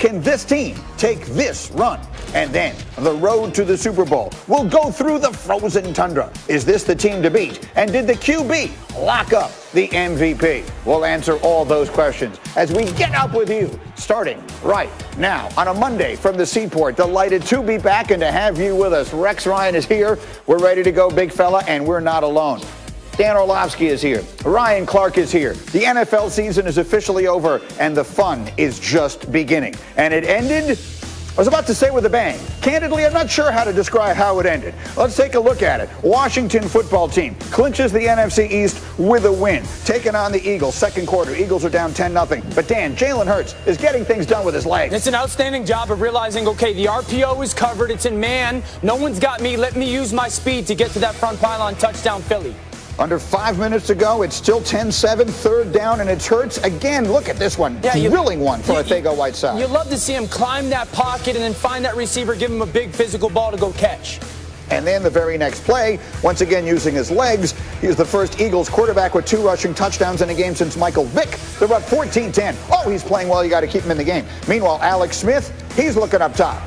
Can this team take this run? And then the road to the Super Bowl. We'll go through the frozen tundra. Is this the team to beat? And did the QB lock up the MVP? We'll answer all those questions as we get up with you, starting right now on a Monday from the Seaport. Delighted to be back and to have you with us. Rex Ryan is here. We're ready to go, big fella, and we're not alone. Dan Orlovsky is here. Ryan Clark is here. The NFL season is officially over, and the fun is just beginning. And it ended, I was about to say with a bang. Candidly, I'm not sure how to describe how it ended. Let's take a look at it. Washington football team clinches the NFC East with a win, taking on the Eagles. Second quarter, Eagles are down 10-0. But Dan, Jalen Hurts is getting things done with his legs. It's an outstanding job of realizing, okay, the RPO is covered. It's in man. No one's got me. Let me use my speed to get to that front pylon touchdown Philly. Under 5 minutes to go, it's still 10-7, third down, and it's Hurts. Again, look at this one, thrilling one for Arcega-Whiteside. You love to see him climb that pocket and then find that receiver, give him a big physical ball to go catch. And then the very next play, once again using his legs, he's the first Eagles quarterback with 2 rushing touchdowns in a game since Michael Vick. They're up 14-10. Oh, he's playing well. You got to keep him in the game. Meanwhile, Alex Smith, he's looking up top.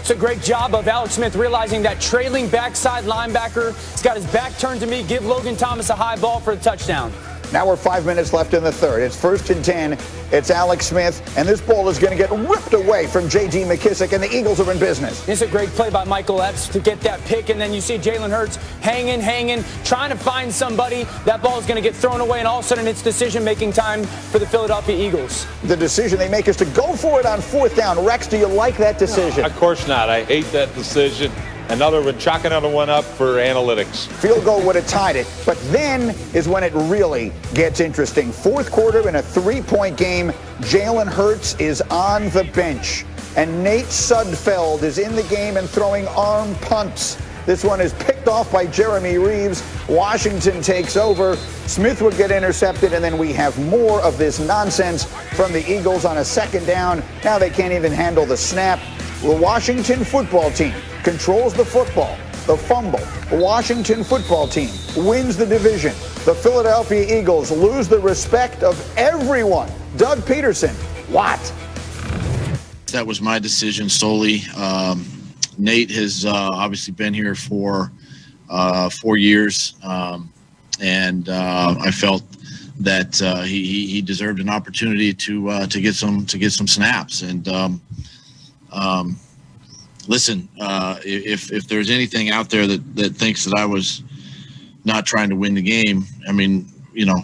It's a great job of Alex Smith realizing that trailing backside linebacker. He's got his back turned to me. Give Logan Thomas a high ball for the touchdown. Now we're 5 minutes left in the third. It's 1st and 10. It's Alex Smith, and this ball is going to get ripped away from J.D. McKissick, and the Eagles are in business. It's a great play by Michael Epps to get that pick, and then you see Jalen Hurts hanging, trying to find somebody. That ball is going to get thrown away, and all of a sudden it's decision-making time for the Philadelphia Eagles. The decision they make is to go for it on 4th down. Rex, do you like that decision? No, of course not. I hate that decision. Another one, chalking another one up for analytics. Field goal would have tied it, but then is when it really gets interesting. 4th quarter in a 3-point game, Jalen Hurts is on the bench, and Nate Sudfeld is in the game and throwing arm punts. This one is picked off by Jeremy Reeves. Washington takes over. Smith would get intercepted, and then we have more of this nonsense from the Eagles on a 2nd down. Now they can't even handle the snap. The Washington football team controls the football, the fumble. The Washington football team wins the division. The Philadelphia Eagles lose the respect of everyone. Doug Peterson, what? That was my decision solely. Nate has obviously been here for 4 years, and I felt that he deserved an opportunity to get some snaps. And listen, if there's anything out there that thinks that I was not trying to win the game, I mean, you know,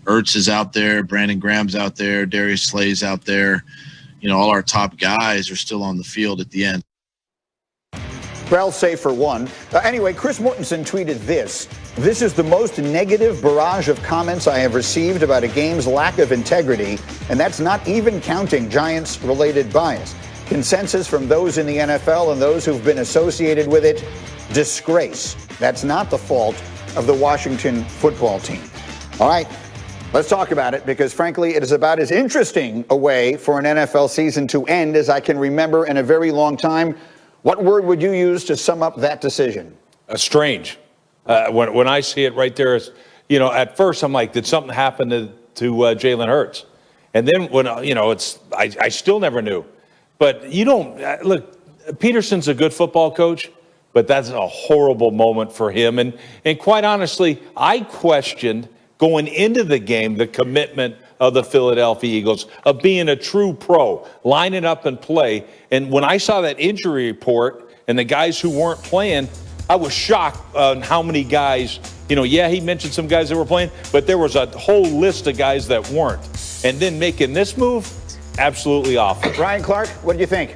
Ertz is out there, Brandon Graham's out there, Darius Slay's out there. You know, all our top guys are still on the field at the end. Well, say for one. Anyway, Chris Mortensen tweeted this. This is the most negative barrage of comments I have received about a game's lack of integrity, and that's not even counting Giants-related bias. Consensus from those in the NFL and those who've been associated with it, disgrace. That's not the fault of the Washington football team. All right, let's talk about it, because frankly, it is about as interesting a way for an NFL season to end as I can remember in a very long time. What word would you use to sum up that decision? Strange. When I see it right there, you know, at first I'm like, did something happen to Jalen Hurts? And then when, you know, I still never knew. But you don't look, Peterson's a good football coach, but that's a horrible moment for him. And quite honestly, I questioned going into the game the commitment of the Philadelphia Eagles, of being a true pro, lining up and play. And when I saw that injury report and the guys who weren't playing, I was shocked on how many guys, you know, yeah, he mentioned some guys that were playing, but there was a whole list of guys that weren't. And then making this move, absolutely awful. Ryan Clark, what do you think?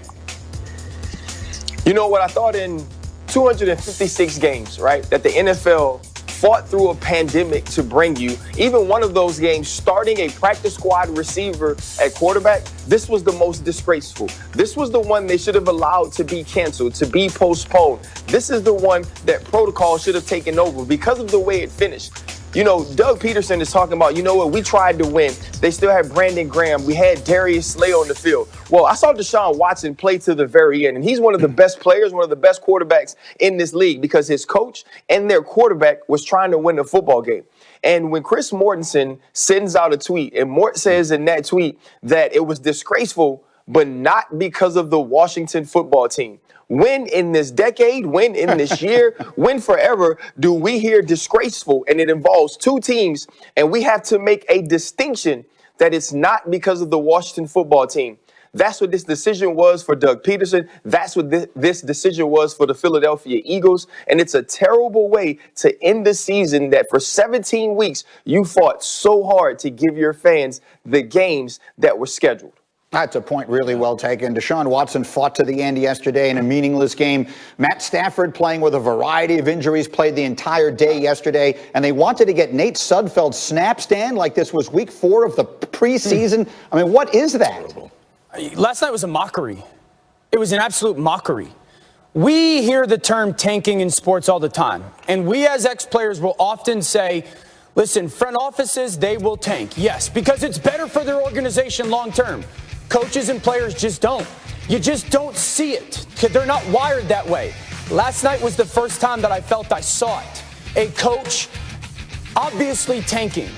You know what I thought in 256 games, right, that the NFL fought through a pandemic to bring you, even one of those games starting a practice squad receiver at quarterback, this was the most disgraceful. This was the one they should have allowed to be canceled, to be postponed. This is the one that protocol should have taken over because of the way it finished. You know, Doug Peterson is talking about, you know what, we tried to win. They still had Brandon Graham. We had Darius Slay on the field. Well, I saw Deshaun Watson play to the very end, and he's one of the best players, one of the best quarterbacks in this league because his coach and their quarterback was trying to win the football game. And when Chris Mortensen sends out a tweet, and Mort says in that tweet that it was disgraceful but not because of the Washington football team. When in this decade, when in this year, when forever do we hear disgraceful and it involves two teams and we have to make a distinction that it's not because of the Washington football team? That's what this decision was for Doug Peterson. That's what this decision was for the Philadelphia Eagles. And it's a terrible way to end the season that for 17 weeks you fought so hard to give your fans the games that were scheduled. That's a point really well taken. Deshaun Watson fought to the end yesterday in a meaningless game. Matt Stafford, playing with a variety of injuries, played the entire day yesterday. And they wanted to get Nate Sudfeld's snap stand like this was week 4 of the preseason. I mean, what is that? Last night was a mockery. It was an absolute mockery. We hear the term tanking in sports all the time. And we as ex-players will often say, listen, front offices, they will tank. Yes, because it's better for their organization long term. Coaches and players just don't. You just don't see it because they're not wired that way. Last night was the first time that I felt I saw it. A coach obviously tanking.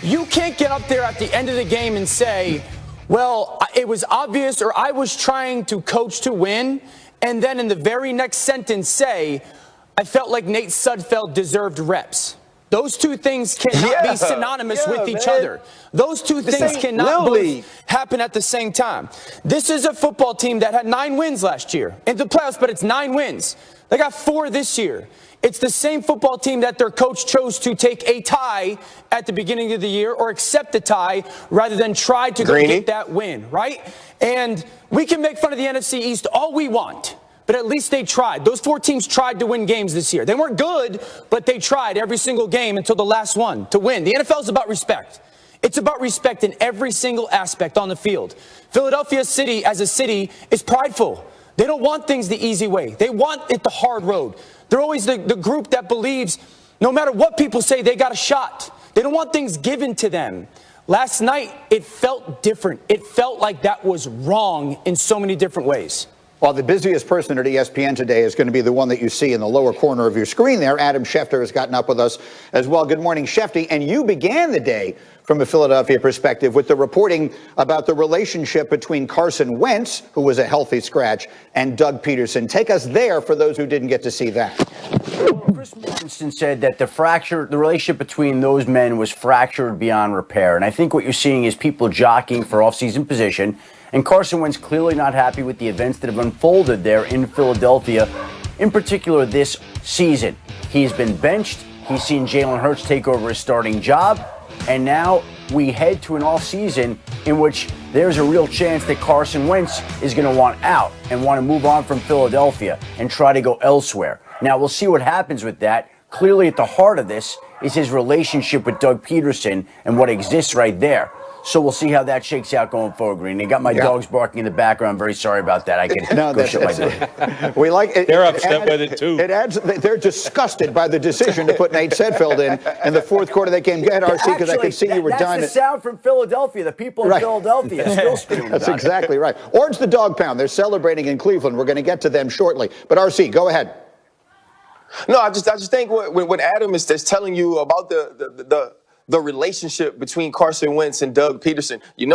You can't get up there at the end of the game and say, well, it was obvious or I was trying to coach to win, and then in the very next sentence say, I felt like Nate Sudfeld deserved reps. Those two things cannot be synonymous with each other. Those two things cannot both happen at the same time. This is a football team that had 9 wins last year in the playoffs, but it's 9 wins. They got 4 this year. It's the same football team that their coach chose to take a tie at the beginning of the year or accept the tie rather than try to go get that win, right? And we can make fun of the NFC East all we want. But at least they tried. Those 4 teams tried to win games this year. They weren't good, but they tried every single game until the last one to win. The NFL is about respect. It's about respect in every single aspect on the field. Philadelphia City, as a city, is prideful. They don't want things the easy way. They want it the hard road. They're always the group that believes no matter what people say, they got a shot. They don't want things given to them. Last night, it felt different. It felt like that was wrong in so many different ways. Well, the busiest person at ESPN today is going to be the one that you see in the lower corner of your screen there. Adam Schefter has gotten up with us as well. Good morning, Shefty. And you began the day from a Philadelphia perspective with the reporting about the relationship between Carson Wentz, who was a healthy scratch, and Doug Peterson. Take us there for those who didn't get to see that. Chris Mortensen said that the relationship between those men was fractured beyond repair. And I think what you're seeing is people jockeying for offseason position. And Carson Wentz clearly not happy with the events that have unfolded there in Philadelphia, in particular this season. He's been benched. He's seen Jalen Hurts take over his starting job. And now we head to an offseason in which there's a real chance that Carson Wentz is going to want out and want to move on from Philadelphia and try to go elsewhere. Now, we'll see what happens with that. Clearly at the heart of this is his relationship with Doug Peterson and what exists right there. So we'll see how that shakes out going forward, Green. They got my dogs barking in the background. Very sorry about that. I can go shut my door. We like it. They're upset with it, too. It adds. They're disgusted by the decision to put Nate Sudfeld in the fourth quarter of that game. Go ahead, RC, because I could see you were done. That's the sound from Philadelphia. The people in Philadelphia still screaming about it. That's exactly right. Orange the Dog Pound. They're celebrating in Cleveland. We're going to get to them shortly. But RC, go ahead. No, I just think what Adam is telling you about the relationship between Carson Wentz and Doug Peterson, you know.